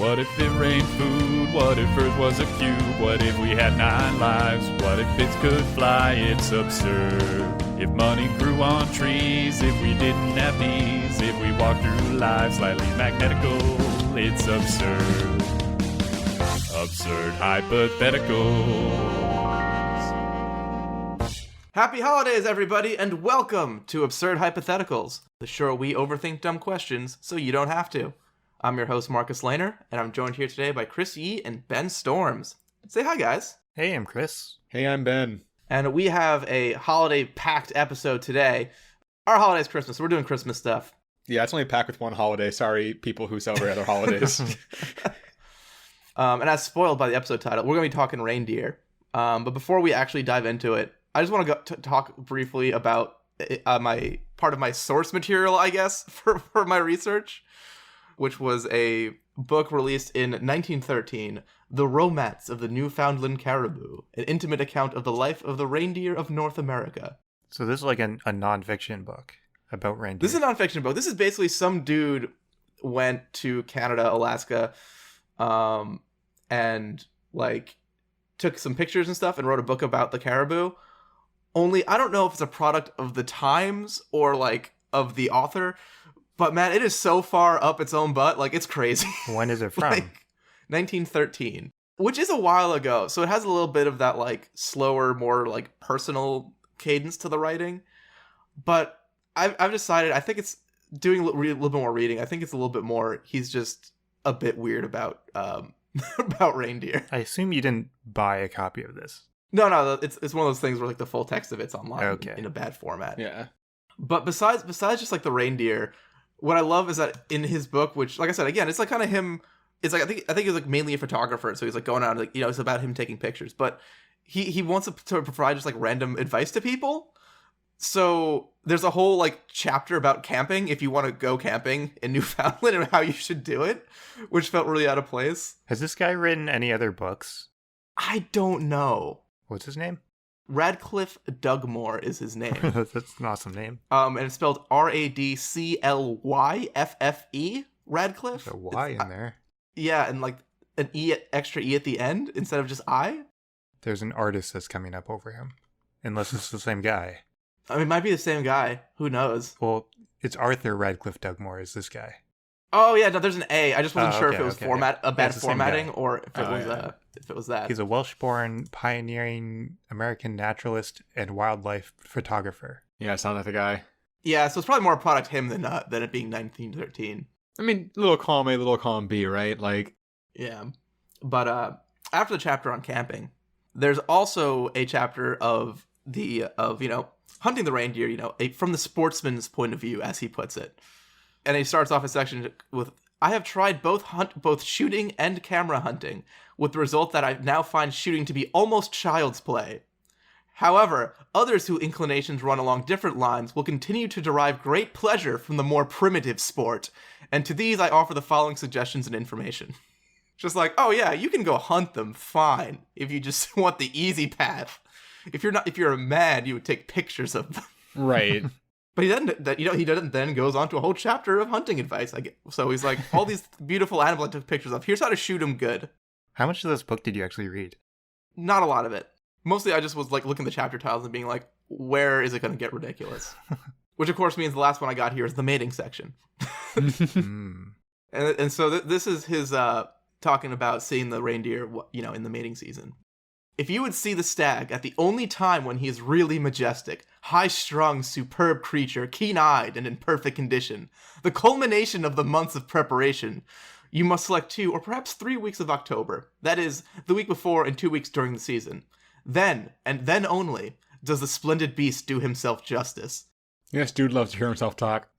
What if it rained food? What if Earth was a cube? What if we had 9 lives? What if bits could fly? It's absurd. If money grew on trees, if we didn't have knees, if we walked through life slightly magnetical, it's absurd. Absurd Hypotheticals. Happy holidays, everybody, and welcome to Absurd Hypotheticals, the show where we overthink dumb questions so you don't have to. I'm your host, Marcus Lehner, and I'm joined here today by Chris Yee and Ben Storms. Say hi, guys. Hey, I'm Chris. Hey, I'm Ben. And we have a holiday-packed episode today. Our holiday's Christmas, so we're doing Christmas stuff. Yeah, it's only packed with one holiday. Sorry, people who celebrate other holidays. And as spoiled by the episode title, we're going to be talking Reindeer. But before we actually dive into it, I just want to talk briefly about my part of my source material, I guess, for my research, which was a book released in 1913, The Romance of the Newfoundland Caribou, an intimate account of the life of the reindeer of North America. So this is like a nonfiction book about reindeer. This is a nonfiction book. This is basically some dude went to Canada, Alaska, and like took some pictures and stuff and wrote a book about the caribou. Only I don't know if it's a product of the times or like of the author, but man, it is so far up its own butt, like it's crazy. When is it from? Like 1913, which is a while ago, so it has a little bit of that like slower, more like personal cadence to the writing. But I've decided I think it's doing a little bit more reading. I think it's a little bit more. He's just a bit weird about about reindeer. I assume you didn't buy a copy of this. No, it's one of those things where like the full text of it's online in a bad format. Yeah. But besides just like the reindeer, what I love is that in his book, which like I said again, it's like kind of him. It's like I think he's like mainly a photographer, so he's like going out like it's about him taking pictures. But he wants to provide just like random advice to people. So there's a whole like chapter about camping if you want to go camping in Newfoundland and how you should do it, which felt really out of place. Has this guy written any other books? I don't know. What's his name? Radcliffe Dugmore is his name. That's an awesome name. And it's spelled Radclyffe. Radcliffe. There's a Y in there. Yeah, and like an extra E at the end instead of just I. There's an artist that's coming up over him. Unless it's the same guy. I mean, it might be the same guy. Who knows? Well, it's Arthur Radcliffe Dugmore is this guy. Oh yeah, no, there's an A. I just wasn't sure if it was bad it's formatting or if it was that. He's a Welsh-born, pioneering American naturalist and wildlife photographer. Yeah, sounds like the guy. Yeah, so it's probably more a product him than it being 1913. I mean, little column A, little column B, right? Like, yeah. But after the chapter on camping, there's also a chapter of hunting the reindeer, from the sportsman's point of view, as he puts it. And he starts off his section with, I have tried both shooting and camera hunting, with the result that I now find shooting to be almost child's play. However, others whose inclinations run along different lines will continue to derive great pleasure from the more primitive sport, and to these I offer the following suggestions and information. Just like, oh yeah, you can go hunt them, fine, if you just want the easy path. If you're a man, you would take pictures of them. right. But he doesn't then goes on to a whole chapter of hunting advice. So he's like, all these beautiful animals I took pictures of. Here's how to shoot them good. How much of this book did you actually read? Not a lot of it. Mostly I just was like looking at the chapter titles and being like, where is it going to get ridiculous? Which of course means the last one I got here is the mating section. And so this is his talking about seeing the reindeer, in the mating season. If you would see the stag at the only time when he is really majestic, high-strung, superb creature, keen-eyed and in perfect condition, the culmination of the months of preparation, you must select 2 or perhaps 3 weeks of October. That is, the week before and 2 weeks during the season. Then, and then only, does the splendid beast do himself justice. Yes, dude loves to hear himself talk.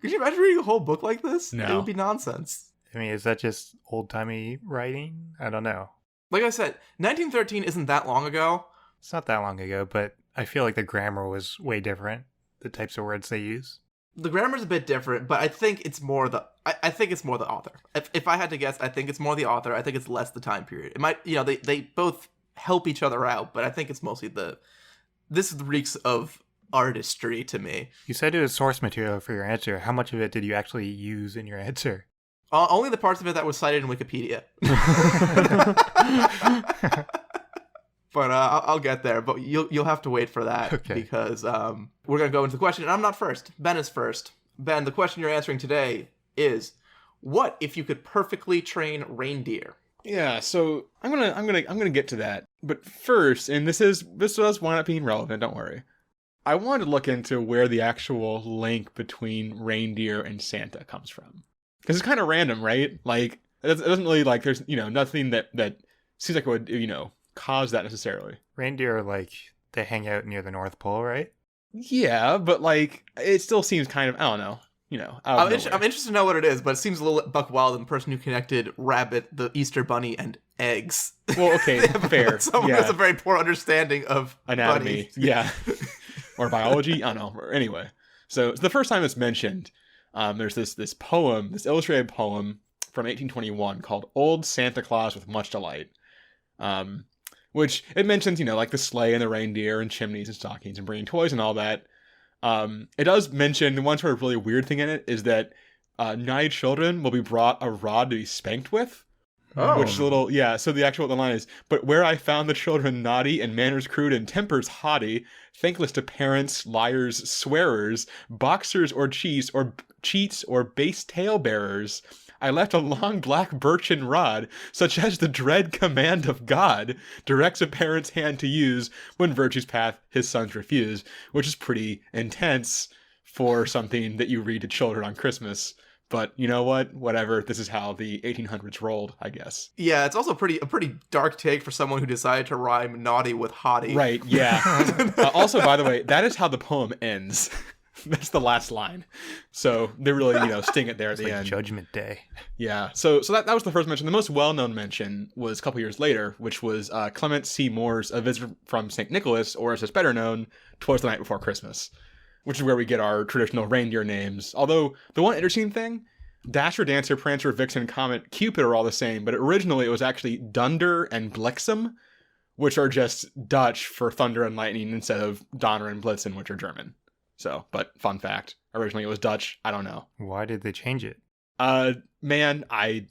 Could you imagine reading a whole book like this? No. It would be nonsense. I mean, is that just old-timey writing? I don't know. Like I said, 1913 isn't that long ago. It's not that long ago, but I feel like the grammar was way different. The types of words they use. The grammar's a bit different, but I think it's more I think it's more the author. If I had to guess, I think it's more the author. I think it's less the time period. It might, they both help each other out, but I think it's mostly this reeks of artistry to me. You said it was source material for your answer. How much of it did you actually use in your answer? Only the parts of it that was cited in Wikipedia. But I'll get there. But you'll have to wait for that, because we're gonna go into the question. And I'm not first. Ben is first. Ben, the question you're answering today is, what if you could perfectly train reindeer? Yeah, so I'm gonna get to that. But first, and this does wind up being relevant. Don't worry. I wanted to look into where the actual link between reindeer and Santa comes from, because it's kind of random, right? Like it doesn't really, like, there's nothing that seems like it would cause that necessarily. Reindeer, like, they hang out near the North Pole, right? Yeah, but like it still seems kind of, I don't know. I'm interested to know what it is, but it seems a little buck wild than the person who connected rabbit, the Easter bunny, and eggs. Well, okay, fair. Someone has a very poor understanding of anatomy. bunnies. Yeah. Or biology. I don't know. Anyway, so it's the first time it's mentioned. There's this poem, this illustrated poem from 1821 called "Old Santa Claus with Much Delight," which it mentions, like the sleigh and the reindeer and chimneys and stockings and bringing toys and all that. It does mention the one sort of really weird thing in it is that naughty children will be brought a rod to be spanked with. Oh. Which is a little, yeah, so the line is, "But where I found the children naughty and manners crude and tempers haughty, thankless to parents, liars, swearers, boxers or cheats or base tale-bearers, I left a long black birchen rod, such as the dread command of God directs a parent's hand to use when virtue's path his sons refuse," which is pretty intense for something that you read to children on Christmas. But you know what? Whatever. This is how the 1800s rolled, I guess. Yeah, it's also a pretty dark take for someone who decided to rhyme naughty with haughty. Right, yeah. Also, by the way, that is how the poem ends. That's the last line. So they really, sting it there at the end. Judgment Day. Yeah. So that was the first mention. The most well-known mention was a couple years later, which was Clement C. Moore's A Visit from St. Nicholas, or as it's better known, 'Twas the Night Before Christmas, which is where we get our traditional reindeer names. Although, the one interesting thing, Dasher, Dancer, Prancer, Vixen, Comet, Cupid are all the same, but originally it was actually Dunder and Bliksem, which are just Dutch for thunder and lightning instead of Donner and Blitzen, which are German. So, but fun fact, originally it was Dutch. I don't know. Why did they change it? Man, I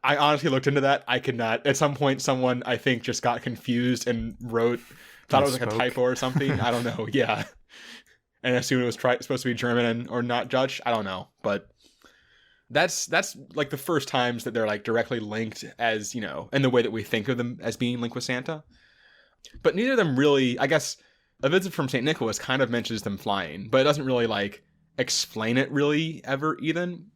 honestly looked into that. I could not. At some point, someone, I think, just got confused and thought it was like a typo or something. I don't know. Yeah. And assumed it was supposed to be German or not Dutch. I don't know. But that's like the first times that they're like directly linked as, in the way that we think of them as being linked with Santa. But neither of them really, I guess, A Visit from St. Nicholas kind of mentions them flying, but it doesn't really like explain it really ever even.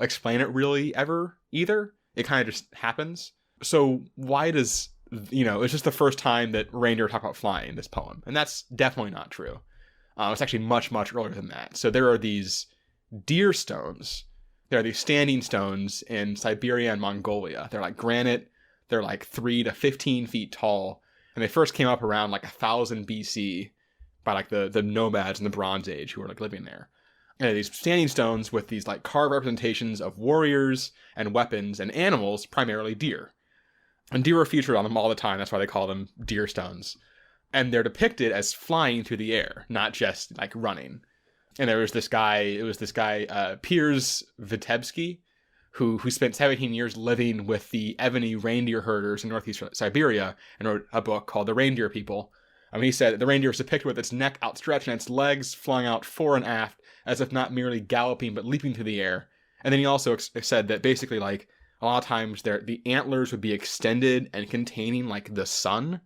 Explain it really ever either. It kind of just happens. So why does, it's just the first time that reindeer talk about flying, this poem. And that's definitely not true. It's actually much, much earlier than that. So there are these deer stones. There are these standing stones in Siberia and Mongolia. They're like granite. They're like 3 to 15 feet tall. And they first came up around like 1000 BC by like the nomads in the Bronze Age who were like living there. And these standing stones with these like carved representations of warriors and weapons and animals, primarily deer. And deer are featured on them all the time. That's why they call them deer stones. And they're depicted as flying through the air, not just like running. And there was this guy, Piers Vitebsky, who spent 17 years living with the Evany reindeer herders in northeast Siberia and wrote a book called The Reindeer People. He said the reindeer is depicted with its neck outstretched and its legs flying out fore and aft, as if not merely galloping but leaping through the air. And then he also said that basically, like, a lot of times the antlers would be extended and containing like the sun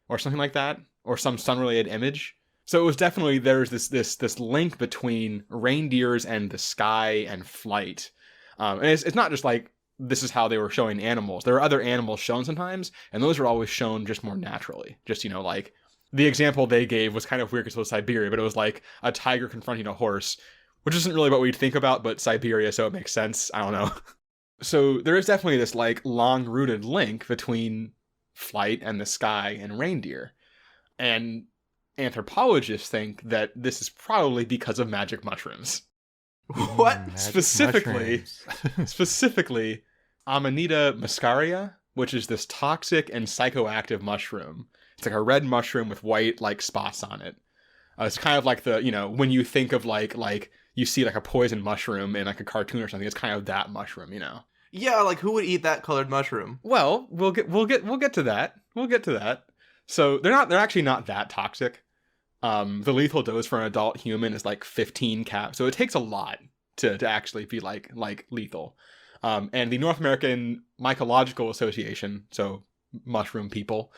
or something like that, or some sun-related image. So it was definitely, there's this link between reindeers and the sky and flight. And it's not just like this is how they were showing animals. There are other animals shown sometimes, and those are always shown just more naturally. Just, like the example they gave was kind of weird because it was Siberia, but it was like a tiger confronting a horse, which isn't really what we'd think about, but Siberia, so it makes sense. I don't know. So there is definitely this like long-rooted link between flight and the sky and reindeer. And anthropologists think that this is probably because of magic mushrooms. What? Specifically, Amanita muscaria, which is this toxic and psychoactive mushroom. It's like a red mushroom with white like spots on it. It's kind of like the, when you think of like you see like a poison mushroom in like a cartoon or something, it's kind of that mushroom, Yeah, like who would eat that colored mushroom? Well, we'll get to that. We'll get to that. So they're actually not that toxic. The lethal dose for an adult human is like 15 cap. So it takes a lot to actually be like lethal. And the North American Mycological Association, so mushroom people,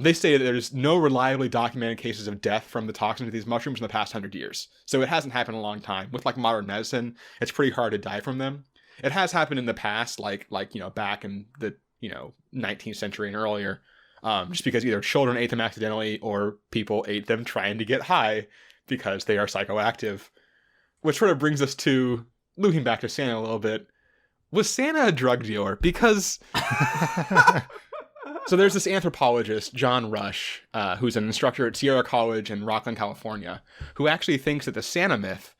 they say that there's no reliably documented cases of death from the toxins of these mushrooms in the past 100 years. So it hasn't happened in a long time. With like modern medicine, it's pretty hard to die from them. It has happened in the past, like back in the 19th century and earlier, just because either children ate them accidentally or people ate them trying to get high because they are psychoactive. Which sort of brings us to looping back to Santa a little bit. Was Santa a drug dealer? Because so there's this anthropologist, John Rush, who's an instructor at Sierra College in Rockland, California, who actually thinks that the Santa myth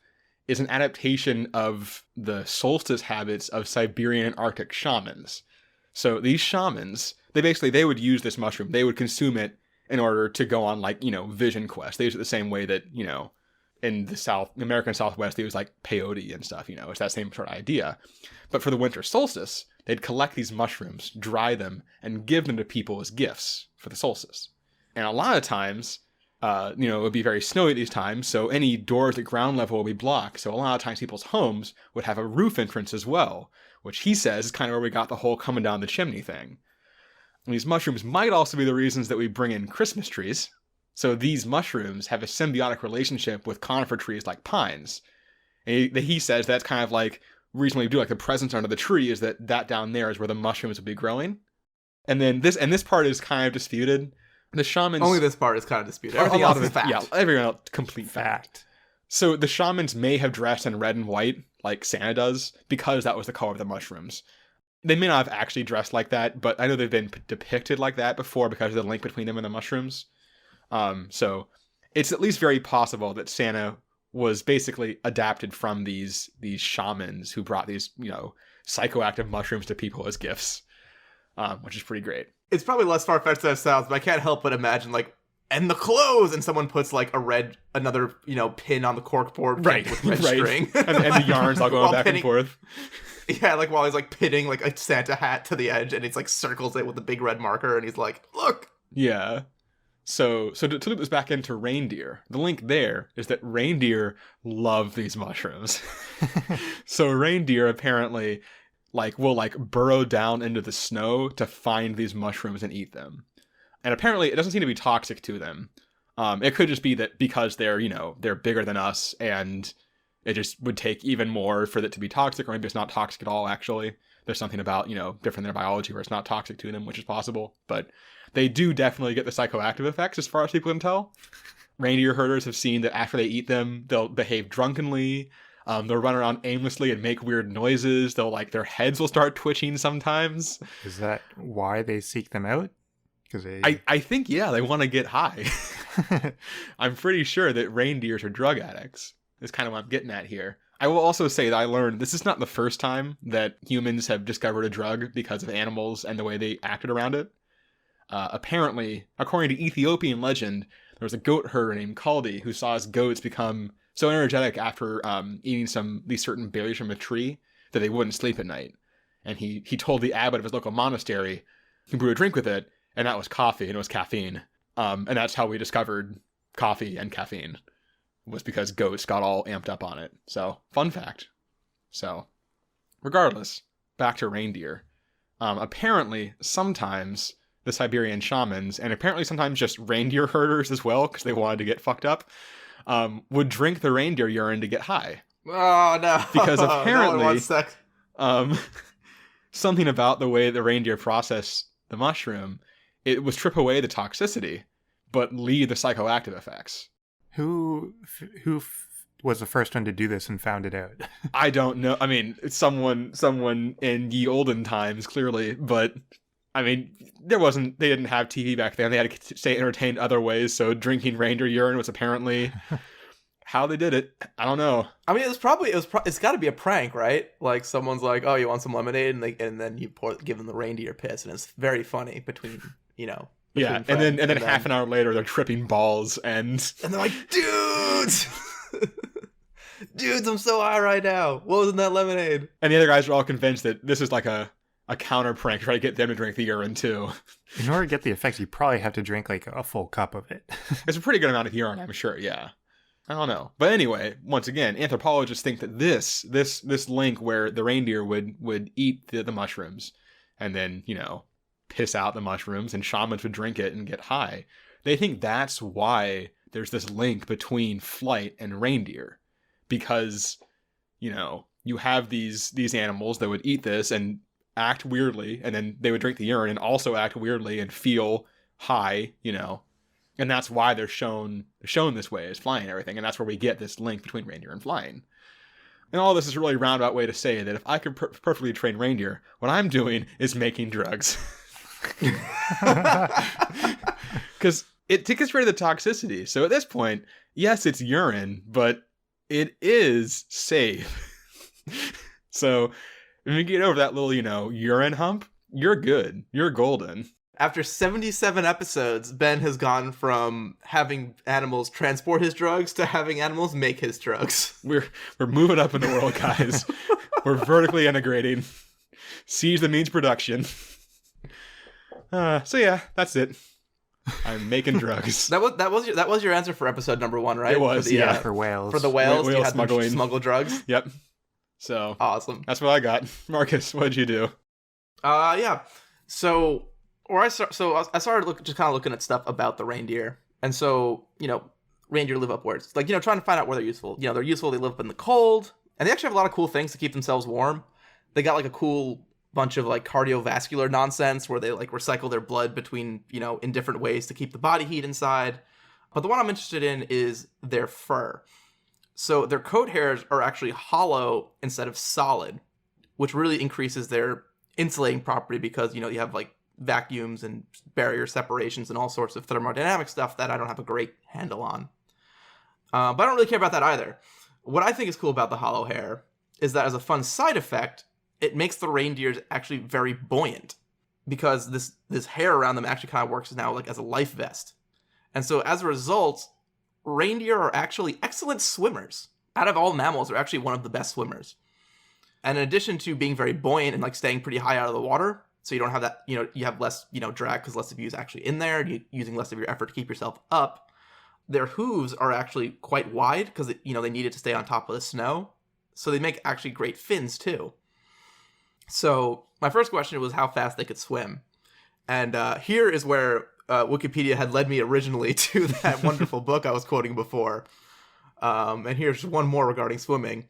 is an adaptation of the solstice habits of Siberian and Arctic shamans. So these shamans, they would use this mushroom. They would consume it in order to go on like, vision quests. They use it the same way that, in the American Southwest, they use like peyote and stuff, it's that same sort of idea. But for the winter solstice, they'd collect these mushrooms, dry them, and give them to people as gifts for the solstice. And a lot of times, it would be very snowy at these times, so any doors at ground level would be blocked. So a lot of times people's homes would have a roof entrance as well, which he says is kind of where we got the whole coming down the chimney thing. And these mushrooms might also be the reasons that we bring in Christmas trees. So these mushrooms have a symbiotic relationship with conifer trees like pines. And he says that's kind of like the reason we do like the presents under the tree is that down there is where the mushrooms will be growing. And then this part is kind of disputed. The shamans... Only this part is kind of disputed. Everything else is fact. Yeah, everything else complete fact. So the shamans may have dressed in red and white, like Santa does, because that was the color of the mushrooms. They may not have actually dressed like that, but I know they've been depicted like that before because of the link between them and the mushrooms. So it's at least very possible that Santa was basically adapted from these shamans who brought these, psychoactive mushrooms to people as gifts, which is pretty great. It's probably less far-fetched than it sounds, but I can't help but imagine, like, and the clothes, and someone puts, like, another pin on the corkboard with red string. and the yarns all going back and forth. Yeah, like, while he's, like, pinning, like, a Santa hat to the edge, and it's, like, circles it with a big red marker, and he's like, look! Yeah. So to loop this back into reindeer, the link there is that reindeer love these mushrooms. So reindeer apparently will burrow down into the snow to find these mushrooms and eat them. And apparently it doesn't seem to be toxic to them. It could just be that because they're bigger than us and it just would take even more for it to be toxic, or maybe it's not toxic at all actually. There's something about, different in their biology where it's not toxic to them, which is possible. But they do definitely get the psychoactive effects as far as people can tell. Reindeer herders have seen that after they eat them, they'll behave drunkenly. They'll run around aimlessly and make weird noises. Their heads will start twitching sometimes. Is that why they seek them out? Because I think, yeah, they want to get high. I'm pretty sure that reindeers are drug addicts. Is kind of what I'm getting at here. I will also say that I learned this is not the first time that humans have discovered a drug because of animals and the way they acted around it. Apparently, according to Ethiopian legend, there was a goat herder named Kaldi who saw his goats become so energetic after eating these certain berries from a tree that they wouldn't sleep at night. And he told the abbot of his local monastery he brew a drink with it, and that was coffee, and it was caffeine. And that's how we discovered coffee and caffeine, was because goats got all amped up on it. So, fun fact. So, regardless, back to reindeer. Apparently, sometimes the Siberian shamans, and apparently sometimes just reindeer herders as well, because they wanted to get fucked up, would drink the reindeer urine to get high. Oh, no. Because apparently, no something about the way the reindeer process the mushroom, it would strip away the toxicity, but leave the psychoactive effects. Who was the first one to do this and found it out? I don't know. I mean, it's someone in ye olden times, clearly, but I mean, they didn't have TV back then. They had to stay entertained other ways, so drinking reindeer urine was apparently how they did it. I don't know. I mean, it's got to be a prank, right? Like someone's like, "Oh, you want some lemonade?" and then you give them the reindeer piss, and it's very funny between yeah, and then half an hour later they're tripping balls and they're like, "Dude, Dudes! Dudes, I'm so high right now. What was in that lemonade? And the other guys are all convinced that this is like a counter prank to try to get them to drink the urine too. In order to get the effects, you probably have to drink like a full cup of it. It's a pretty good amount of urine, I'm sure, yeah. I don't know. But anyway, once again, anthropologists think that this link where the reindeer would eat the mushrooms and then, piss out the mushrooms and shamans would drink it and get high. They think that's why there's this link between flight and reindeer. Because, you have these animals that would eat this and act weirdly, and then they would drink the urine and also act weirdly and feel high, and that's why they're shown this way as flying and everything, and that's where we get this link between reindeer and flying. And all this is a really roundabout way to say that if I could perfectly train reindeer, what I'm doing is making drugs. Because it gets rid of the toxicity. So at this point, yes, it's urine, but it is safe. So when you get over that little, urine hump, you're good. You're golden. After 77 episodes, Ben has gone from having animals transport his drugs to having animals make his drugs. We're moving up in the world, guys. We're vertically integrating. Siege the means production. So yeah, that's it. I'm making drugs. That was your answer for episode number 1, right? It was, For whales. For the whales, Whale you had smuggling. them smuggle drugs. Yep. So Awesome. that's what I got. Marcus, what'd you do? Yeah. So I started just kind of looking at stuff about the reindeer, and so reindeer live upwards, like trying to find out where they're useful. They're useful. They live up in the cold, and they actually have a lot of cool things to keep themselves warm. They got like a cool bunch of like cardiovascular nonsense where they like recycle their blood between in different ways to keep the body heat inside. But the one I'm interested in is their fur. So their coat hairs are actually hollow instead of solid, which really increases their insulating property because you have like vacuums and barrier separations and all sorts of thermodynamic stuff that I don't have a great handle on. But I don't really care about that either. What I think is cool about the hollow hair is that as a fun side effect, it makes the reindeers actually very buoyant because this hair around them actually kind of works now like as a life vest. And so as a result, reindeer are actually excellent swimmers. Out of all mammals, they're actually one of the best swimmers. And in addition to being very buoyant and like staying pretty high out of the water, so you don't have that, you have less, drag because less of you is actually in there, and you're using less of your effort to keep yourself up. Their hooves are actually quite wide because, they need it to stay on top of the snow. So they make actually great fins too. So my first question was how fast they could swim. And here is where Wikipedia had led me originally to that wonderful book I was quoting before. And here's one more regarding swimming.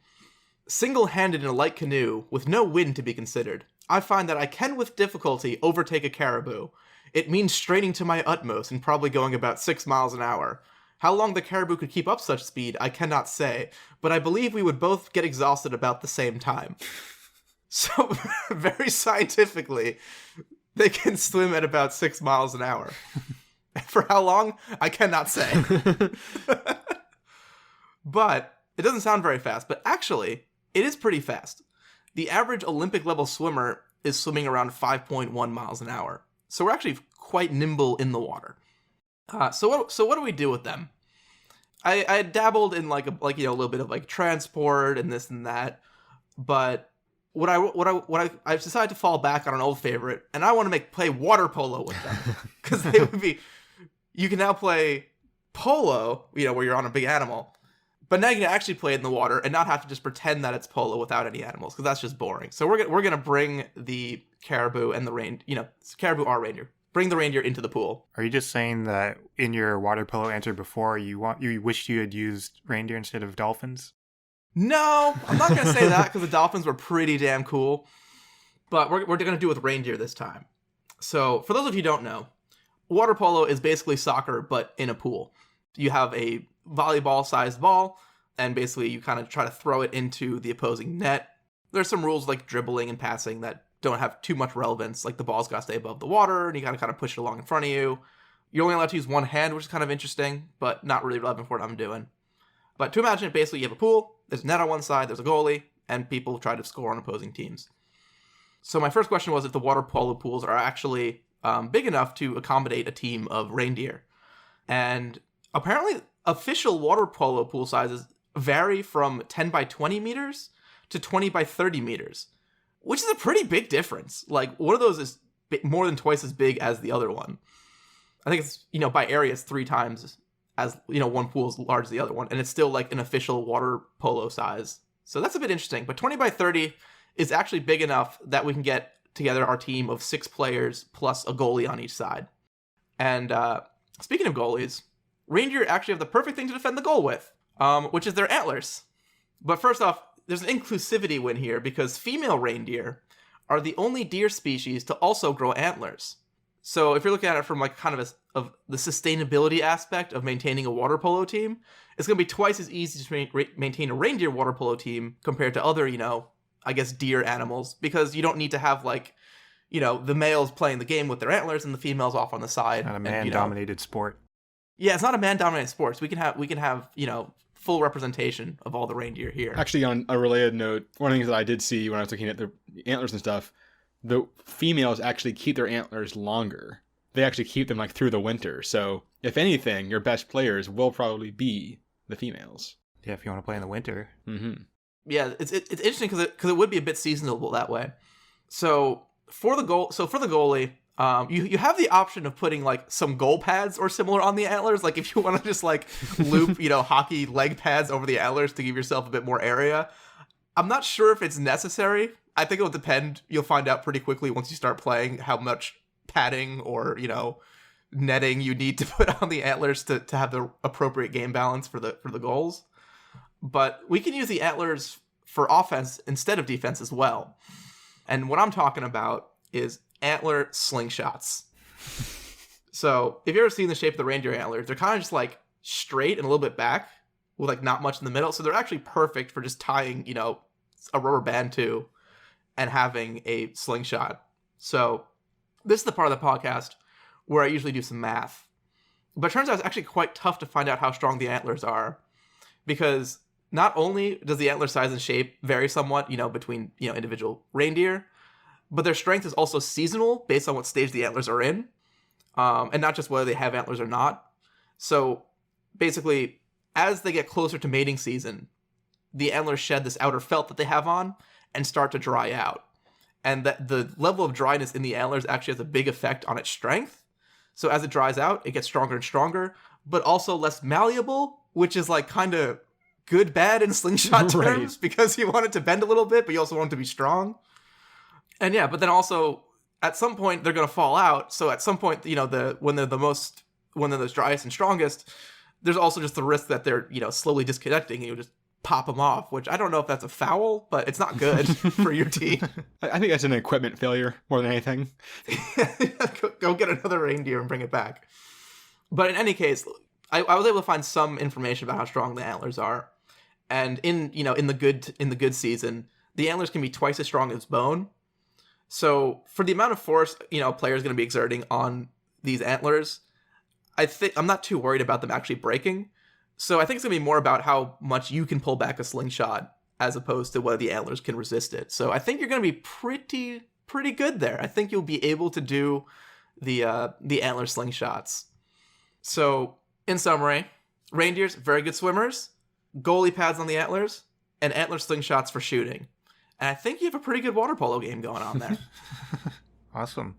Single-handed in a light canoe, with no wind to be considered, I find that I can with difficulty overtake a caribou. It means straining to my utmost and probably going about 6 miles an hour. How long the caribou could keep up such speed, I cannot say, but I believe we would both get exhausted about the same time. So, very scientifically, they can swim at about 6 miles an hour. For how long? I cannot say. But it doesn't sound very fast, but actually, it is pretty fast. The average Olympic-level swimmer is swimming around 5.1 miles an hour. So we're actually quite nimble in the water. So what do we do with them? I dabbled in a little bit of like transport and this and that, but what I decided to fall back on an old favorite, and I want to play water polo with them because they would be. You can now play polo, where you're on a big animal, but now you can actually play it in the water and not have to just pretend that it's polo without any animals because that's just boring. So we're gonna bring the caribou and the caribou are reindeer. Bring the reindeer into the pool. Are you just saying that in your water polo answer before you wished you had used reindeer instead of dolphins? No, I'm not going to say that because the dolphins were pretty damn cool. But we're going to do it with reindeer this time. So for those of you who don't know, water polo is basically soccer but in a pool. You have a volleyball-sized ball, and basically you kind of try to throw it into the opposing net. There's some rules like dribbling and passing that don't have too much relevance, like the ball's got to stay above the water, and you got to kind of push it along in front of you. You're only allowed to use one hand, which is kind of interesting, but not really relevant for what I'm doing. But to imagine it, basically you have a pool, there's a net on one side, there's a goalie, and people try to score on opposing teams. So my first question was if the water polo pools are actually big enough to accommodate a team of reindeer. And apparently official water polo pool sizes vary from 10 by 20 meters to 20 by 30 meters, which is a pretty big difference. Like, one of those is more than twice as big as the other one. I think it's, by area, it's 3 times as, one pool is large as the other one, and it's still like an official water polo size. So that's a bit interesting. But 20 by 30 is actually big enough that we can get together our team of 6 players plus a goalie on each side. And speaking of goalies, Reindeer actually have the perfect thing to defend the goal with, which is their antlers. But first off, there's an inclusivity win here because female reindeer are the only deer species to also grow antlers. So if you're looking at it from like kind of the sustainability aspect of maintaining a water polo team, it's going to be twice as easy to maintain a reindeer water polo team compared to other, I guess, deer animals, because you don't need to have like, the males playing the game with their antlers and the females off on the side. Not a man-dominated sport. Yeah, it's not a man-dominated sport. We can have full representation of all the reindeer here. Actually, on a related note, one of the things that I did see when I was looking at the antlers and stuff, the females actually keep their antlers longer. They actually keep them like through the winter. So if anything, your best players will probably be the females. Yeah, if you want to play in the winter. Mm-hmm. Yeah, it's interesting because it would be a bit seasonable that way. So for the goalie, you have the option of putting like some goal pads or similar on the antlers. Like if you want to just like loop, hockey leg pads over the antlers to give yourself a bit more area. I'm not sure if it's necessary. I think it'll depend. You'll find out pretty quickly once you start playing how much padding or, netting you need to put on the antlers to have the appropriate game balance for the goals. But we can use the antlers for offense instead of defense as well. And what I'm talking about is antler slingshots. So if you've ever seen the shape of the reindeer antlers, they're kind of just like straight and a little bit back with like not much in the middle. So they're actually perfect for just tying, a rubber band to and having a slingshot. So this is the part of the podcast where I usually do some math. But it turns out it's actually quite tough to find out how strong the antlers are, because not only does the antler size and shape vary somewhat, between, individual reindeer, but their strength is also seasonal based on what stage the antlers are in, and not just whether they have antlers or not. So basically, as they get closer to mating season, the antlers shed this outer felt that they have on and start to dry out. And that the level of dryness in the antlers actually has a big effect on its strength. So as it dries out, it gets stronger and stronger, but also less malleable, which is like kind of good, bad in slingshot terms, because you want it to bend a little bit, but you also want it to be strong. And yeah, but then also at some point they're going to fall out. So at some point, when they're the driest and strongest, there's also just the risk that they're, slowly disconnecting and you just pop them off, which I don't know if that's a foul, but it's not good for your team. I think that's an equipment failure more than anything. Go get another reindeer and bring it back. But in any case, I was able to find some information about how strong the antlers are. And in the good season, the antlers can be twice as strong as bone. So for the amount of force, a player is going to be exerting on these antlers, I'm not too worried about them actually breaking. So I think it's going to be more about how much you can pull back a slingshot as opposed to whether the antlers can resist it. So I think you're going to be pretty good there. I think you'll be able to do the antler slingshots. So in summary, reindeers, very good swimmers, goalie pads on the antlers, and antler slingshots for shooting. And I think you have a pretty good water polo game going on there. Awesome.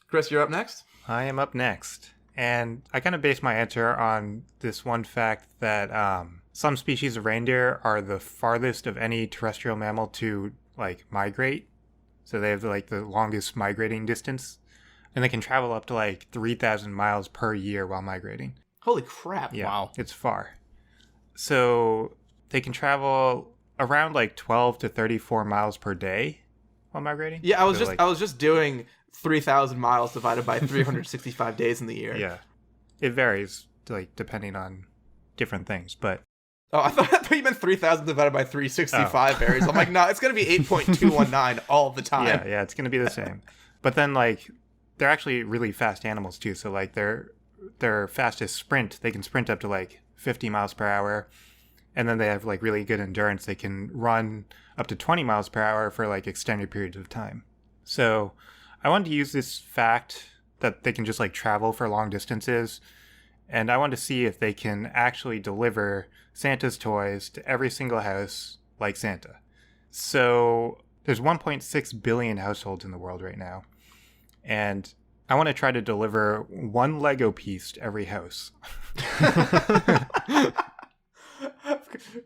Chris, you're up next. I am up next. And I kind of base my answer on this one fact that some species of reindeer are the farthest of any terrestrial mammal to like migrate. So they have like the longest migrating distance, and they can travel up to like 3,000 miles per year while migrating. Holy crap. Yeah, wow. It's far. So they can travel around like 12 to 34 miles per day while migrating. Yeah, I was just doing 3,000 miles divided by 365 days in the year. Yeah. It varies like depending on different things, but Oh, I thought you meant 3,000 divided by 365 varies. I'm like, no, it's going to be 8.219 all the time. Yeah, it's going to be the same. But then like they're actually really fast animals too. So like their fastest sprint, they can sprint up to like 50 miles per hour. And then they have like really good endurance. They can run up to 20 miles per hour for like extended periods of time. So I wanted to use this fact that they can just like travel for long distances And I want to see if they can actually deliver Santa's toys to every single house like Santa. So there's 1.6 billion households in the world right now. And I want to try to deliver one Lego piece to every house.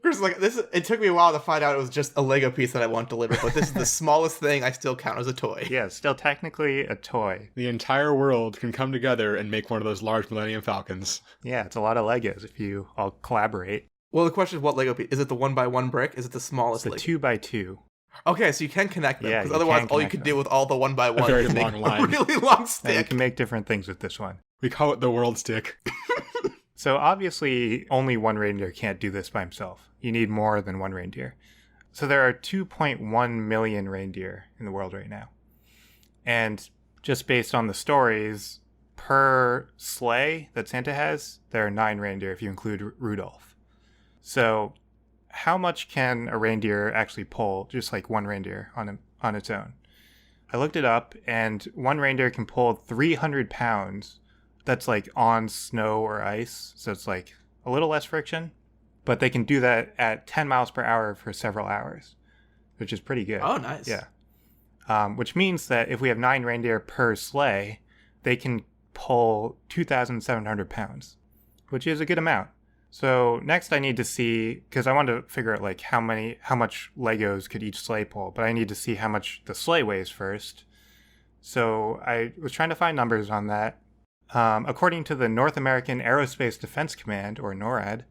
Chris is like, it took me a while to find out it was just a Lego piece that I want delivered, but this is the smallest thing I still count as a toy. Yeah, still technically a toy. The entire world can come together and make one of those large Millennium Falcons. Yeah, it's a lot of Legos if you all collaborate. Well, the question is what Lego piece? Is it the 1x1 brick? Is it the smallest It's the Lego? 2x2. Okay, so you can connect them, Yeah, because you otherwise can all you connect could them. do with all the 1x1 A very is make long line. a really long And you stick. can make different things with this one. We call it the world stick. So obviously, only one reindeer can't do this by himself. You need more than one reindeer. So there are 2.1 million reindeer in the world right now. And just based on the stories, per sleigh that Santa has, there are 9 reindeer if you include Rudolph. So how much can a reindeer actually pull, just like one reindeer on its own? I looked it up, and one reindeer can pull 300 pounds. That's like on snow or ice, so it's like a little less friction, but they can do that at 10 miles per hour for several hours, which is pretty good. Oh, nice. Yeah. Which means that if we have 9 reindeer per sleigh, they can pull 2,700 pounds, which is a good amount. So next I need to see, because I want to figure out like how much Legos could each sleigh pull, but I need to see how much the sleigh weighs first. So I was trying to find numbers on that. According to the North American Aerospace Defense Command, or NORAD,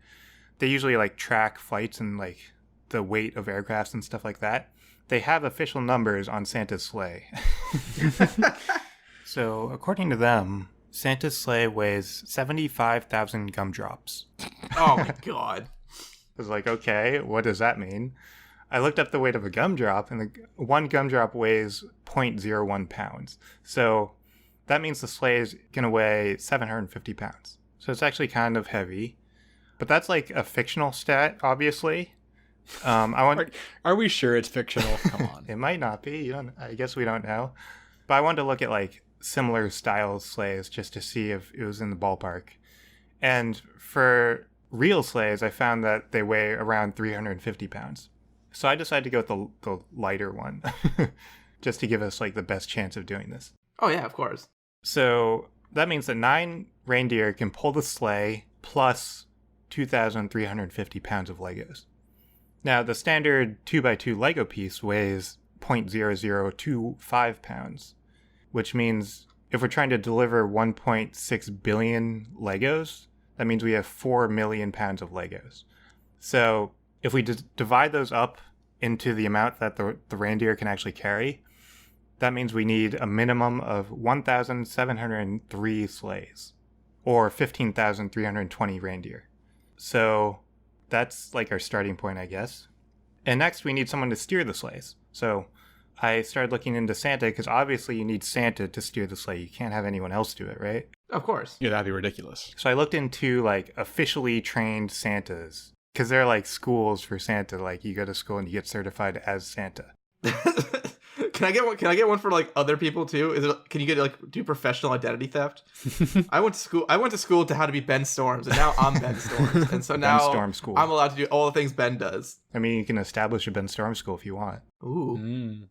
they usually like track flights and like the weight of aircrafts and stuff like that. They have official numbers on Santa's sleigh. So according to them, Santa's sleigh weighs 75,000 gumdrops. Oh my god. I was like, okay, what does that mean? I looked up the weight of a gumdrop, and one gumdrop weighs 0.01 pounds. So that means the sleigh is going to weigh 750 pounds. So it's actually kind of heavy. But that's like a fictional stat, obviously. Are we sure it's fictional? Come on. It might not be. I guess we don't know. But I wanted to look at like similar style sleighs just to see if it was in the ballpark. And for real sleighs, I found that they weigh around 350 pounds. So I decided to go with the lighter one, just to give us like the best chance of doing this. Oh yeah, of course. So that means that 9 reindeer can pull the sleigh plus 2,350 pounds of Legos. Now, the standard 2x2 Lego piece weighs 0.0025 pounds, which means if we're trying to deliver 1.6 billion Legos, that means we have 4 million pounds of Legos. So if we divide those up into the amount that the reindeer can actually carry, that means we need a minimum of 1,703 sleighs, or 15,320 reindeer. So that's like our starting point, I guess. And next we need someone to steer the sleighs. So I started looking into Santa, because obviously you need Santa to steer the sleigh. You can't have anyone else do it, right? Of course. Yeah, that'd be ridiculous. So I looked into like officially trained Santas, because they're like schools for Santa. Like you go to school and you get certified as Santa. Can I get one? Can I get one for like other people too? Can you get like do professional identity theft? I went to school to how to be Ben Storms, and now I'm Ben Storms, and so now Storm School. I'm allowed to do all the things Ben does. I mean, you can establish a Ben Storm school if you want. Ooh.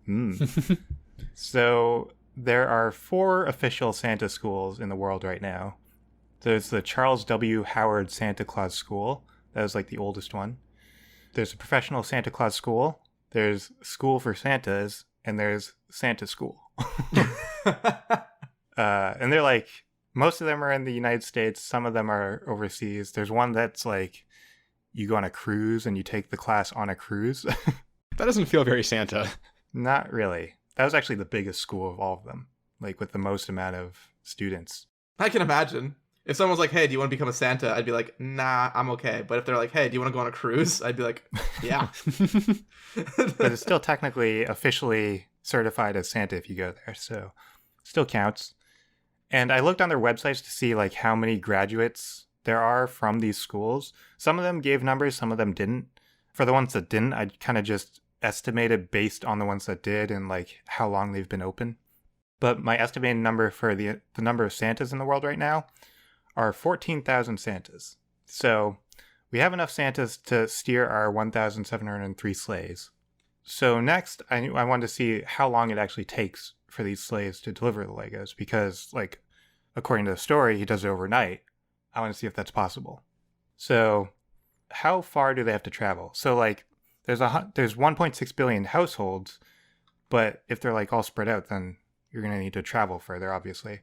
So there are 4 official Santa schools in the world right now. There's the Charles W. Howard Santa Claus School. That was like the oldest one. There's a professional Santa Claus school. There's School for Santas. And there's Santa School. And they're like, most of them are in the United States. Some of them are overseas. There's one that's like, you go on a cruise and you take the class on a cruise. That doesn't feel very Santa. Not really. That was actually the biggest school of all of them, like with the most amount of students. I can imagine. If someone's like, hey, do you want to become a Santa? I'd be like, nah, I'm okay. But if they're like, hey, do you want to go on a cruise? I'd be like, yeah. But it's still technically officially certified as Santa if you go there, so still counts. And I looked on their websites to see like how many graduates there are from these schools. Some of them gave numbers, some of them didn't. For the ones that didn't, I kind of just estimated based on the ones that did and like how long they've been open. But my estimated number for the number of Santas in the world right now are 14,000 Santas. So we have enough Santas to steer our 1,703 sleighs. So next, I wanted to see how long it actually takes for these sleighs to deliver the Legos, because, like, according to the story, he does it overnight. I want to see if that's possible. So how far do they have to travel? So, like, there's 1.6 billion households, but if they're, like, all spread out, then you're going to need to travel further, obviously.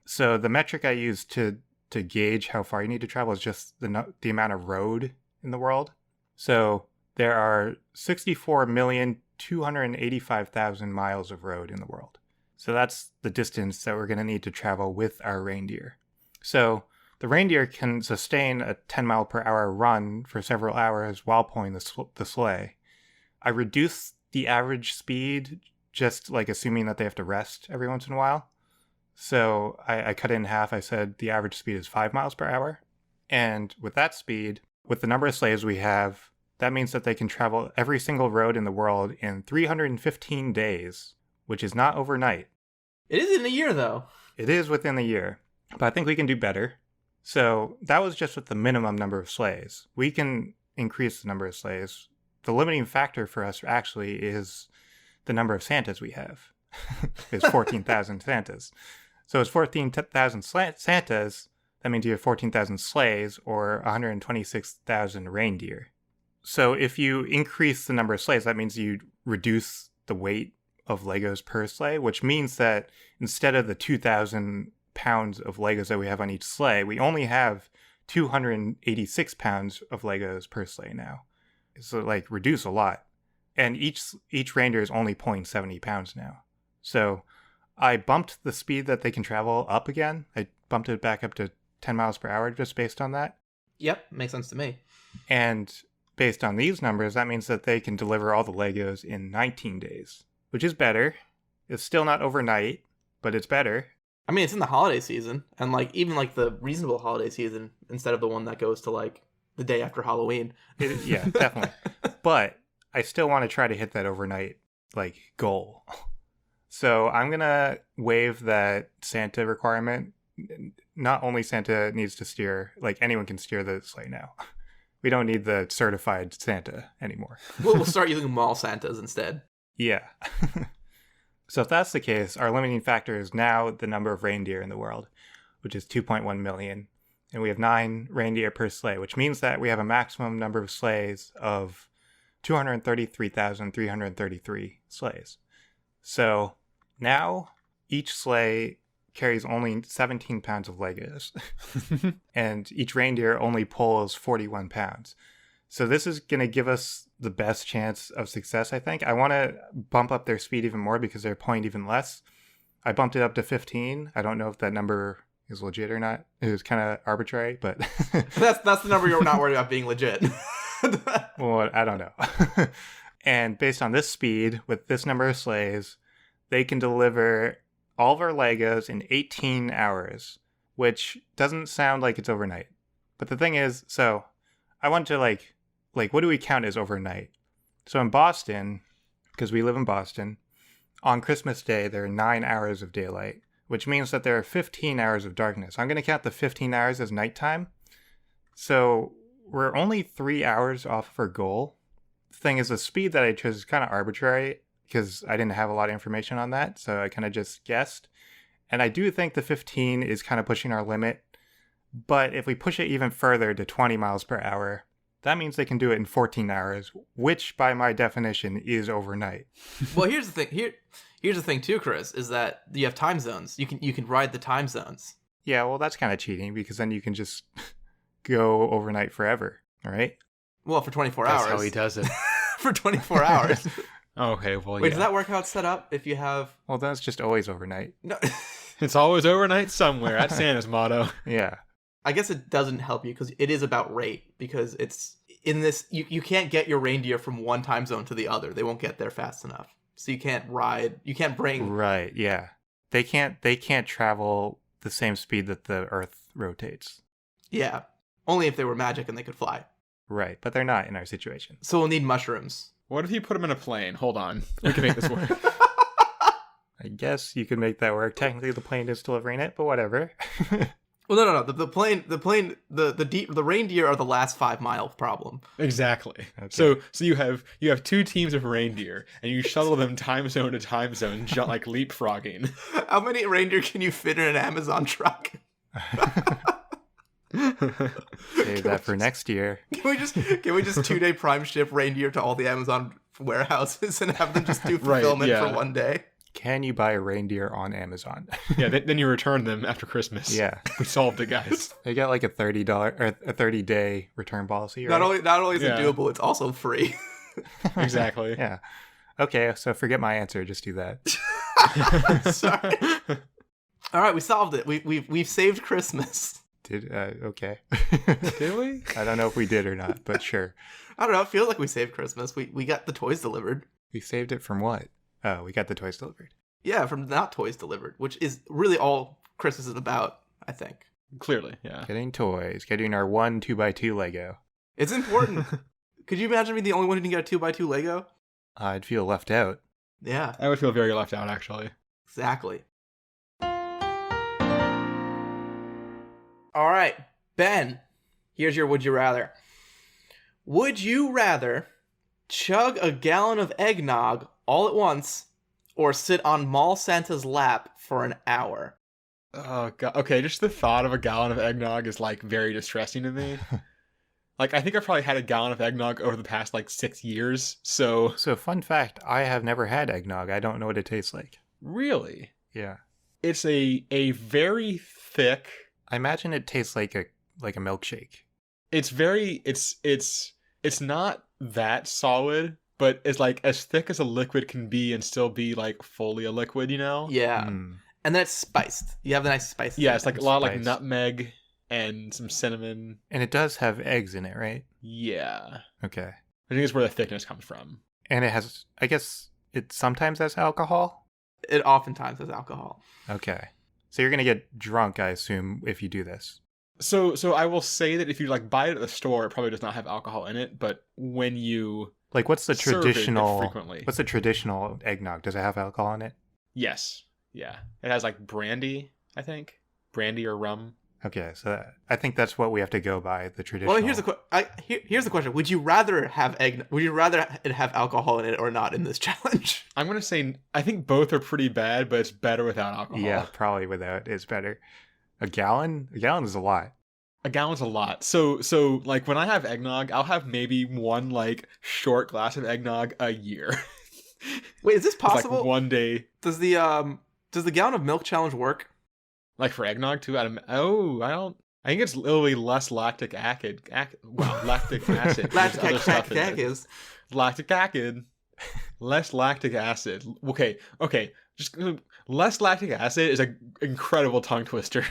So the metric I use to gauge how far you need to travel is just the amount of road in the world. So there are 64,285,000 miles of road in the world. So that's the distance that we're going to need to travel with our reindeer. So the reindeer can sustain a 10 mile per hour run for several hours while pulling the sleigh. I reduced the average speed, just like assuming that they have to rest every once in a while. So I cut it in half. I said the average speed is 5 miles per hour. And with that speed, with the number of sleighs we have, that means that they can travel every single road in the world in 315 days, which is not overnight. It is in a year, though. It is within the year, but I think we can do better. So that was just with the minimum number of sleighs. We can increase the number of sleighs. The limiting factor for us actually is the number of Santas we have. It's 14,000 Santas. So it's 14,000 Santas. That means you have 14,000 sleighs or 126,000 reindeer. So if you increase the number of sleighs, that means you reduce the weight of Legos per sleigh, which means that instead of the 2,000 pounds of Legos that we have on each sleigh, we only have 286 pounds of Legos per sleigh now. So, like, reduce a lot. And each reindeer is only pulling 70 pounds now. So I bumped the speed that they can travel up again. I bumped it back up to 10 miles per hour just based on that. Yep, makes sense to me. And based on these numbers, that means that they can deliver all the Legos in 19 days, which is better. It's still not overnight, but it's better. I mean, it's in the holiday season, and, like, even, like, the reasonable holiday season instead of the one that goes to, like, the day after Halloween. Yeah, definitely. But I still want to try to hit that overnight, like, goal. So I'm going to waive that Santa requirement. Not only Santa needs to steer, like, anyone can steer the sleigh now. We don't need the certified Santa anymore. We'll start using mall Santas instead. Yeah. So if that's the case, our limiting factor is now the number of reindeer in the world, which is 2.1 million. And we have 9 reindeer per sleigh, which means that we have a maximum number of sleighs of 233,333 sleighs. So now each sleigh carries only 17 pounds of Legos, and each reindeer only pulls 41 pounds. So this is going to give us the best chance of success, I think. I want to bump up their speed even more because they're pulling even less. I bumped it up to 15. I don't know if that number is legit or not. It was kind of arbitrary, but... that's the number you're not worried about being legit. Well, I don't know. And based on this speed, with this number of sleighs, they can deliver all of our Legos in 18 hours, which doesn't sound like it's overnight. But the thing is, so I want to like, what do we count as overnight? So in Boston, because we live in Boston, on Christmas Day, there are 9 hours of daylight, which means that there are 15 hours of darkness. I'm going to count the 15 hours as nighttime. So we're only 3 hours off of our goal. The thing is, the speed that I chose is kind of arbitrary because I didn't have a lot of information on that. So I kind of just guessed. And I do think the 15 is kind of pushing our limit. But if we push it even further to 20 miles per hour, that means they can do it in 14 hours, which by my definition is overnight. Well, here's the thing. Here's the thing too, Chris, is that you have time zones. You can ride the time zones. Yeah, well, that's kind of cheating because then you can just go overnight forever, all right? Well, for 24 hours. That's how he does it. For 24 hours. Okay, well, Wait, does that work how it's set up if you have... Well, then it's just always overnight. No. It's always overnight somewhere. That's Santa's motto. Yeah. I guess it doesn't help you because it is about rate, because it's in this, you can't get your reindeer from one time zone to the other. They won't get there fast enough. So you can't bring... Right, yeah. They can't travel the same speed that the Earth rotates. Yeah. Only if they were magic and they could fly. Right, but they're not in our situation. So we'll need mushrooms. What if you put them in a plane? Hold on. We can make this work. I guess you could make that work. Technically, the plane is delivering it, but whatever. Well, no. The reindeer are the last 5 mile problem. Exactly. Okay. So you have 2 teams of reindeer, and you shuttle them time zone to time zone, like leapfrogging. How many reindeer can you fit in an Amazon truck? Save that for next year. Can we just 2-day prime ship reindeer to all the Amazon warehouses and have them just do fulfillment for one day? Can you buy a reindeer on Amazon? Yeah, then you return them after Christmas. Yeah. We solved it, guys. They got like a $30 or a 30-day return policy, right? Not only is it doable, it's also free. Exactly. Yeah. Okay, so forget my answer. Just do that. Sorry. All right, we solved it. We've saved Christmas. Okay. Did we? I don't know if we did or not, but sure. I don't know. It feels like we saved Christmas. We got the toys delivered. We saved it from what? Oh, we got the toys delivered. Yeah, from not toys delivered, which is really all Christmas is about, I think. Clearly, yeah. Getting toys, getting our 1 2x2 Lego. It's important. Could you imagine being the only one who didn't get a 2x2 Lego? I'd feel left out. Yeah, I would feel very left out, actually. exactly. All right, Ben, here's your would you rather. Would you rather chug a gallon of eggnog all at once or sit on Mall Santa's lap for an hour? Oh, God. Okay, just the thought of a gallon of eggnog is, like, very distressing to me. Like, I think I've probably had a gallon of eggnog over the past, 6 years, so... So, fun fact, I have never had eggnog. I don't know what it tastes like. Really? Yeah. It's a very thick... I imagine it tastes like a milkshake. It's very... It's not that solid, but it's, as thick as a liquid can be and still be, fully a liquid, you know? Yeah. Mm. And then it's spiced. You have the nice spices. Yeah, it's, a lot of, Spice. nutmeg and some cinnamon. And it does have eggs in it, right? Yeah. Okay. I think it's where the thickness comes from. And it has, I guess, it sometimes has alcohol? It oftentimes has alcohol. Okay. So you're going to get drunk, I assume, if you do this. So I will say that if you buy it at the store, it probably does not have alcohol in it. But when you What's the serve traditional? it frequently, What's the traditional eggnog? Does it have alcohol in it? yes, yeah, it has brandy. I think brandy or rum. Okay, so I think that's what we have to go by. The traditional. Well, here's the question: would you rather have Would you rather it have alcohol in it or not in this challenge? I'm gonna say I think both are pretty bad, but it's better without alcohol. Yeah, probably without is better. A gallon? A gallon is a lot. A gallon's a lot. So when I have eggnog, I'll have maybe one short glass of eggnog a year. Wait, is this possible? It's one day. Does the gallon of milk challenge work? For eggnog too? I don't. I think it's literally less lactic acid. Lactic acid. Lactic acid. Less lactic acid. Okay. Just less lactic acid is an incredible tongue twister.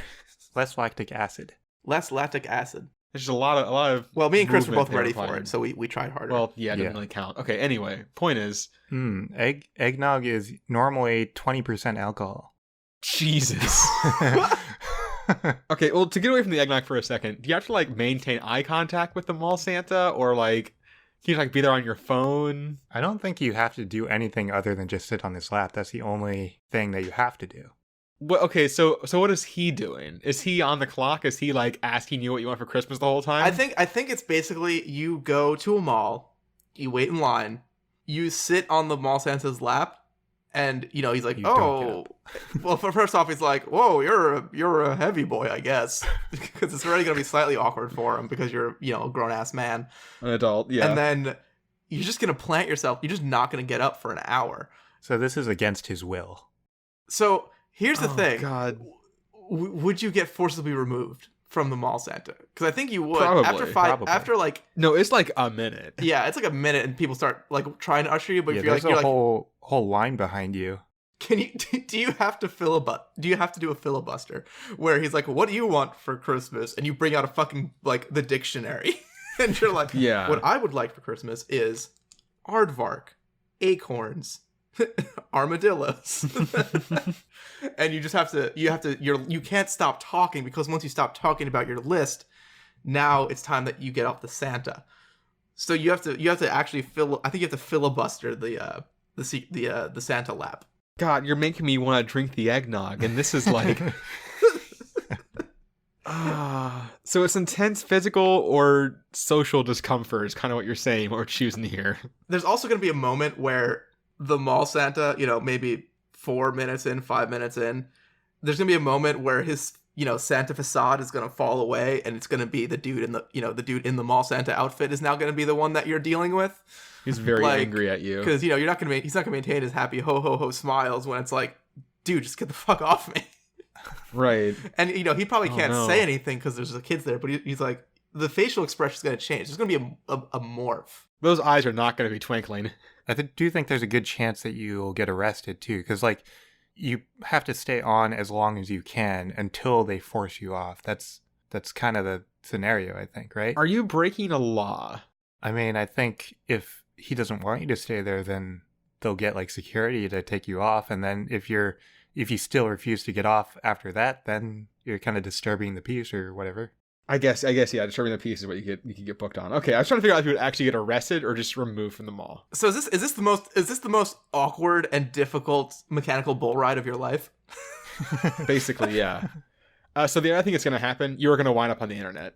Less lactic acid. Less lactic acid. There's just a lot of. Well, me and Chris were movement both ready for required. it, so we tried harder. Well, yeah, it Yeah. didn't really count. Okay, anyway, point is. Eggnog is normally 20% alcohol. Jesus. Okay, well, to get away from the eggnog for a second, do you have to maintain eye contact with the mall Santa, or can you be there on your phone? I don't think you have to do anything other than just sit on his lap. That's the only thing that you have to do. Well, okay, so what is he doing? Is he on the clock? Is he asking you what you want for Christmas the whole time? I think it's basically you go to a mall, you wait in line, you sit on the mall Santa's lap, and he's like, You don't get oh, well, first off, he's like, whoa, you're a heavy boy, I guess, because it's already gonna be slightly awkward for him because you're a grown ass man, An adult, yeah. and then you're just gonna plant yourself. You're just not gonna get up for an hour. So this is against his will. So here's the thing. God. Would you get forcibly removed from the mall Santa? Because I think you would. Probably. After No, it's a minute. yeah, it's a minute and people start trying to usher you, but Yeah, if you're there's a whole line behind you. can you do you have to do you have to do a filibuster where he's like, what do you want for Christmas? And you bring out a fucking the dictionary and you're like, Yeah. what I would like for Christmas is aardvark, acorns, armadillos. And you can't stop talking, because once you stop talking about your list, now it's time that you get off the Santa. So you have to actually filibuster the Santa lap. God, you're making me want to drink the eggnog, and this is So it's intense physical or social discomfort is kind of what you're saying, what we're choosing here. There's also going to be a moment where the mall Santa, maybe 4 minutes in, 5 minutes in, there's going to be a moment where his, Santa facade is going to fall away, and it's going to be the dude in the dude in the mall Santa outfit is now going to be the one that you're dealing with. He's very angry at you. Because, he's not going to maintain his happy ho ho ho smiles when it's like, dude, just get the fuck off me. Right. And, he probably can't say anything because there's the kids there, but he's like, the facial expression is going to change. There's going to be a morph. Those eyes are not going to be twinkling. I do think there's a good chance that you'll get arrested, too, because, you have to stay on as long as you can until they force you off. That's kind of the scenario, I think, right? Are you breaking a law? I mean, I think if he doesn't want you to stay there, then they'll get, security to take you off, and then if you still refuse to get off after that, then you're kind of disturbing the peace or whatever. I guess, yeah, disturbing the peace is what you could get booked on. Okay, I was trying to figure out if you would actually get arrested or just removed from the mall. So is this the most awkward and difficult mechanical bull ride of your life? Basically, yeah. So the other thing that's going to happen, you're going to wind up on the internet,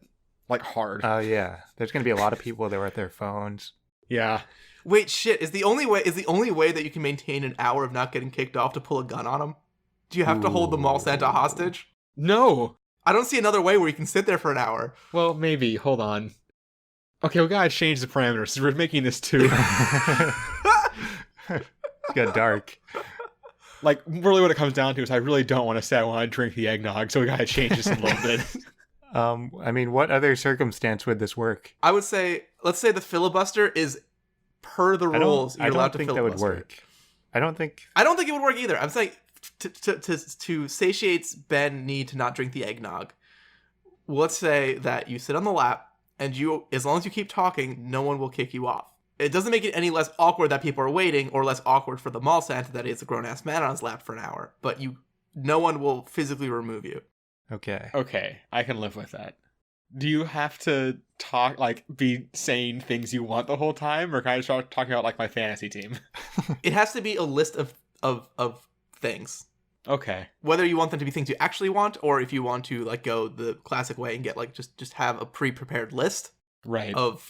hard. Oh yeah, there's going to be a lot of people there with their phones. Yeah. Wait, shit! Is the only way that you can maintain an hour of not getting kicked off to pull a gun on him? Do you have to hold the mall Santa hostage? No. I don't see another way where you can sit there for an hour. Well, maybe. Hold on. Okay, we gotta change the parameters. So we're making this too. It's got dark. Really what it comes down to is I really don't want to say I want to drink the eggnog, so we gotta change this a little bit. I mean, what other circumstance would this work? I would say, let's say the filibuster is per the rules. You're allowed to filibuster. That would work. I don't think it would work either. I'm saying to satiate Ben's need to not drink the eggnog. Let's say that you sit on the lap, and as long as you keep talking, no one will kick you off. It doesn't make it any less awkward that people are waiting, or less awkward for the mall Santa that is a grown-ass man on his lap for an hour. But no one will physically remove you. Okay, I can live with that. Do you have to talk, be saying things you want the whole time, or can I just start talking about, my fantasy team? It has to be a list of things. Okay. Whether you want them to be things you actually want, or if you want to, go the classic way and get, just have a pre-prepared list. Right. Of,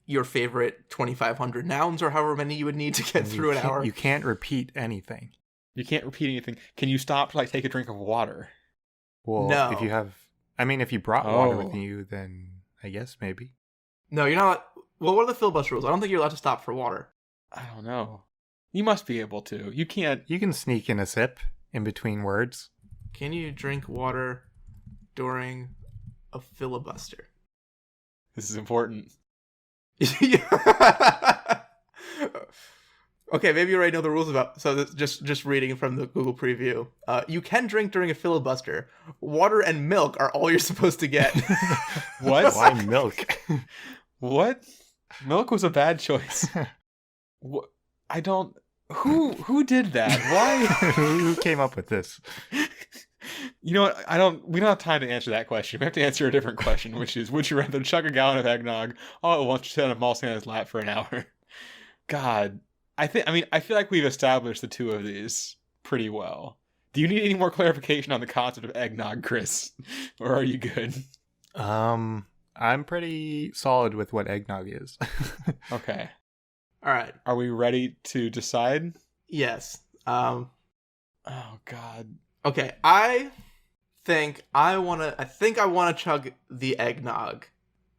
your favorite 2,500 nouns, or however many you would need to get through an hour. You can't repeat anything. You can't repeat anything. Can you stop to, take a drink of water? Well, no. If you brought water with you, then I guess maybe. No, you're not. Well, what are the filibuster rules? I don't think you're allowed to stop for water. I don't know. You must be able to. You can't. You can sneak in a sip in between words. Can you drink water during a filibuster? This is important. Okay, maybe you already know the rules about. So this, just reading from the Google preview, you can drink during a filibuster. Water and milk are all you're supposed to get. What? Why milk? What? Milk was a bad choice. What? I don't. Who did that? Why? Who came up with this? You know what? We don't have time to answer that question. We have to answer a different question, which is, would you rather chug a gallon of eggnog all at once, sit on a mall Santa's lap for an hour? God. I feel like we've established the two of these pretty well. Do you need any more clarification on the concept of eggnog, Chris? Or are you good? I'm pretty solid with what eggnog is. Okay. All right. Are we ready to decide? Yes. Oh God. Okay. I think I want to chug the eggnog.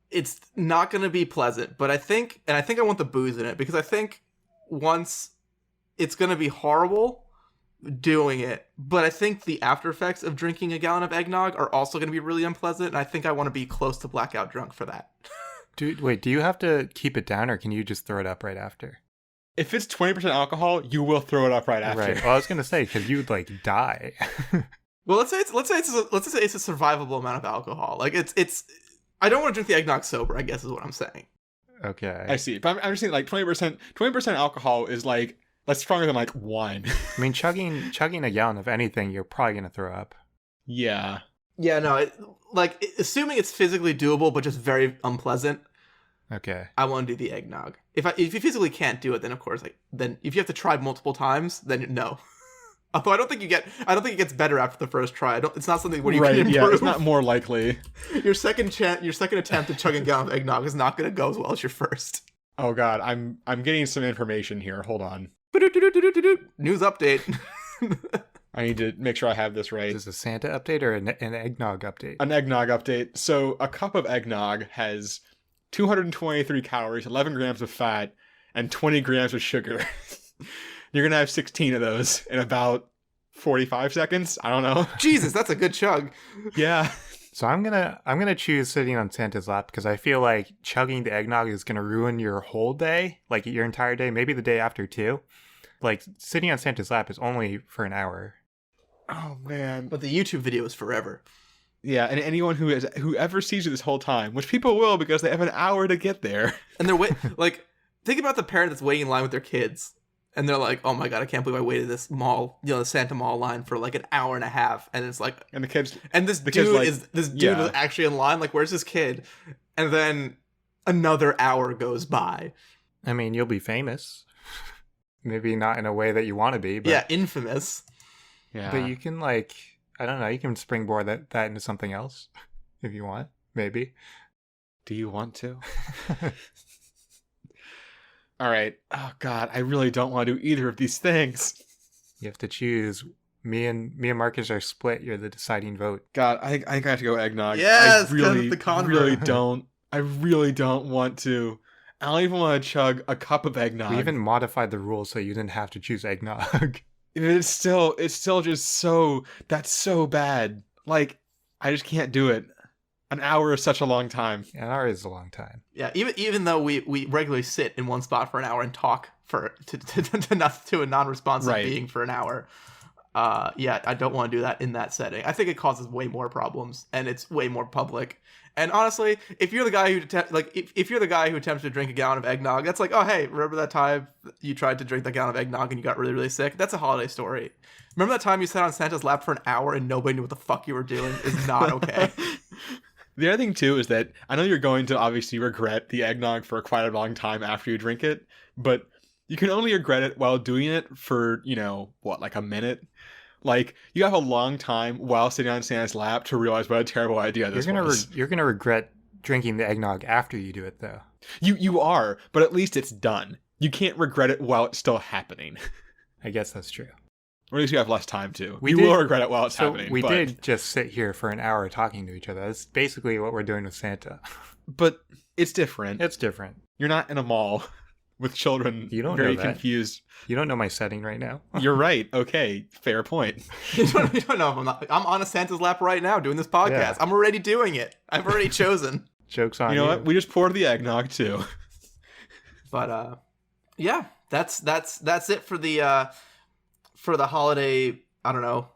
It's not going to be pleasant, but I think I want the booze in it, because I think once it's going to be horrible doing it, but I think the after effects of drinking a gallon of eggnog are also going to be really unpleasant, and I think I want to be close to blackout drunk for that. Dude, wait, do you have to keep it down, or can you just throw it up right after? If it's 20% alcohol, you will throw it up right after. Right. Well, I was going to say, because you'd die. Well, let's say it's a survivable amount of alcohol. It's I don't want to drink the eggnog sober, I guess is what I'm saying. Okay. I see. But I'm just saying 20% alcohol is that's stronger than wine. I mean, chugging a gallon of anything, you're probably going to throw up. Yeah. Yeah, no, assuming it's physically doable but just very unpleasant. Okay. I want to do the eggnog. If you physically can't do it, then of course, then if you have to try multiple times, then no. Although I don't think it gets better after the first try. It's not something where you Right, can improve. yeah, it's not more likely. Your second attempt to chug a gallon of eggnog is not going to go as well as your first. Oh god, I'm getting some information here. Hold on. News update. I need to make sure I have this right. Is this a Santa update or an eggnog update? An eggnog update. So a cup of eggnog has 223 calories, 11 grams of fat, and 20 grams of sugar. You're going to have 16 of those in about 45 seconds. I don't know. Jesus, that's a good chug. Yeah. So I'm gonna choose sitting on Santa's lap because I feel like chugging the eggnog is gonna ruin your whole day, like your entire day, maybe the day after too. Like sitting on Santa's lap is only for an hour. Oh man. But the YouTube video is forever. Yeah, and anyone who ever sees you this whole time, which people will because they have an hour to get there. And they're think about the parent that's waiting in line with their kids. And they're like, oh my god, I can't believe I waited this the Santa Mall line for like an hour and a half. And it's like, And the kids, and this dude was actually in line. Like, where's this kid? And then another hour goes by. I mean, you'll be famous. Maybe not in a way that you want to be, but yeah, infamous. yeah. But you can I don't know, you can springboard that into something else if you want. Maybe. Do you want to? All right. Oh God, I really don't want to do either of these things. You have to choose. Me and Marcus are split. You're the deciding vote. God, I think I have to go eggnog. Yes, I really, the convert. really don't. I really don't want to. I don't even want to chug a cup of eggnog. We even modified the rules so you didn't have to choose eggnog. It's still just that's so bad. Like, I just can't do it. An hour is such a long time. An hour is a long time. Yeah, even though we regularly sit in one spot for an hour and talk to a non-responsive Right. being for an hour. Yeah, I don't want to do that in that setting. I think it causes way more problems, and it's way more public. And honestly, if you're the guy who if you're the guy who attempts to drink a gallon of eggnog, that's like, oh hey, remember that time you tried to drink that gallon of eggnog and you got really, really sick? That's a holiday story. Remember that time you sat on Santa's lap for an hour and nobody knew what the fuck you were doing? Is not okay. The other thing too is that I know you're going to obviously regret the eggnog for quite a long time after you drink it, but you can only regret it while doing it for, like a minute. Like, you have a long time while sitting on Santa's lap to realize what a terrible idea this was. You're gonna regret drinking the eggnog after you do it, though. You are, but at least it's done. You can't regret it while it's still happening. I guess that's true. Or at least you have less time to. We you did- will regret it while it's So happening. we but, did just sit here for an hour talking to each other. That's basically what we're doing with Santa. But it's different. It's different. You're not in a mall with children You don't very know that. confused. You don't know my setting right now. You're right. Okay, fair point. You don't know if I'm on a Santa's lap right now doing this podcast. Yeah. I'm already doing it. I've already chosen. Joke's on You know what? We just poured the eggnog too. But yeah, that's it for the holiday. I don't know,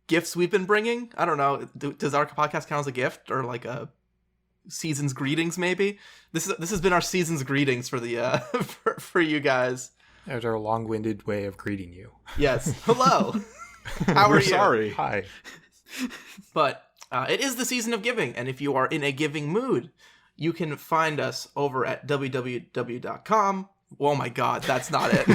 gifts we've been bringing. I don't know. Does our podcast count as a gift or like a season's greetings? Maybe this has been our season's greetings for the for you guys. There's our long-winded way of greeting you. Yes. Hello. How are We're you? sorry. Hi. But it is the season of giving, and if you are in a giving mood, you can find us over at www.com. Oh my god, that's not it.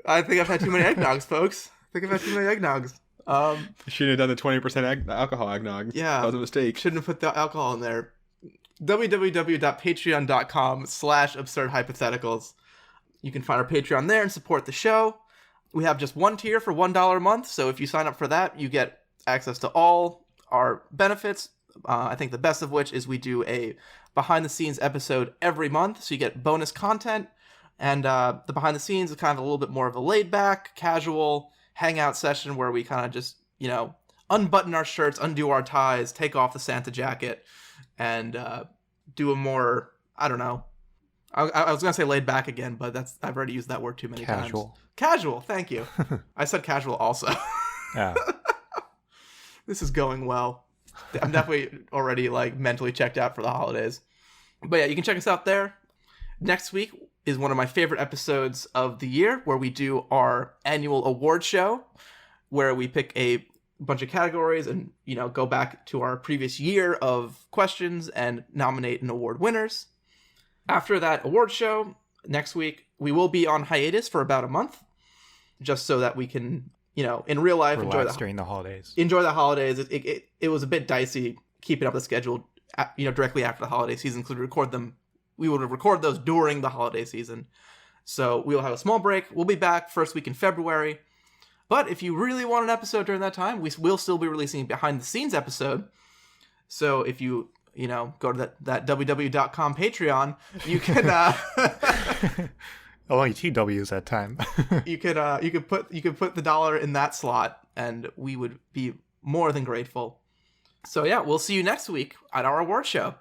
I think I've had too many eggnogs, folks. I think I've had too many eggnogs. Shouldn't have done the 20% alcohol eggnog. Yeah. That was a mistake. Shouldn't have put the alcohol in there. www.patreon.com/absurdhypotheticals. You can find our Patreon there and support the show. We have just one tier for $1 a month, so if you sign up for that, you get access to all our benefits. I think the best of which is we do a behind-the-scenes episode every month, so you get bonus content. And the behind-the-scenes is kind of a little bit more of a laid-back, casual hangout session where we kind of just, unbutton our shirts, undo our ties, take off the Santa jacket, and do a more, I don't know. I was going to say laid back again, but I've already used that word too many times. Casual, thank you. I said casual also. Yeah. This is going well. I'm definitely already mentally checked out for the holidays. But yeah, you can check us out there. Next week is one of my favorite episodes of the year where we do our annual award show where we pick a bunch of categories and, go back to our previous year of questions and nominate an award winners. After that award show, next week, we will be on hiatus for about a month, just so that we can, in real life, Relax during the holidays. Enjoy the holidays. It was a bit dicey keeping up the schedule, directly after the holiday season, because we would record those during the holiday season. So we will have a small break. We'll be back first week in February. But if you really want an episode during that time, we will still be releasing a behind-the-scenes episode. So if you, go to that www.com Patreon, you can... Only 2 W's that time. you could put the dollar in that slot, and we would be more than grateful. So yeah, we'll see you next week at our award show.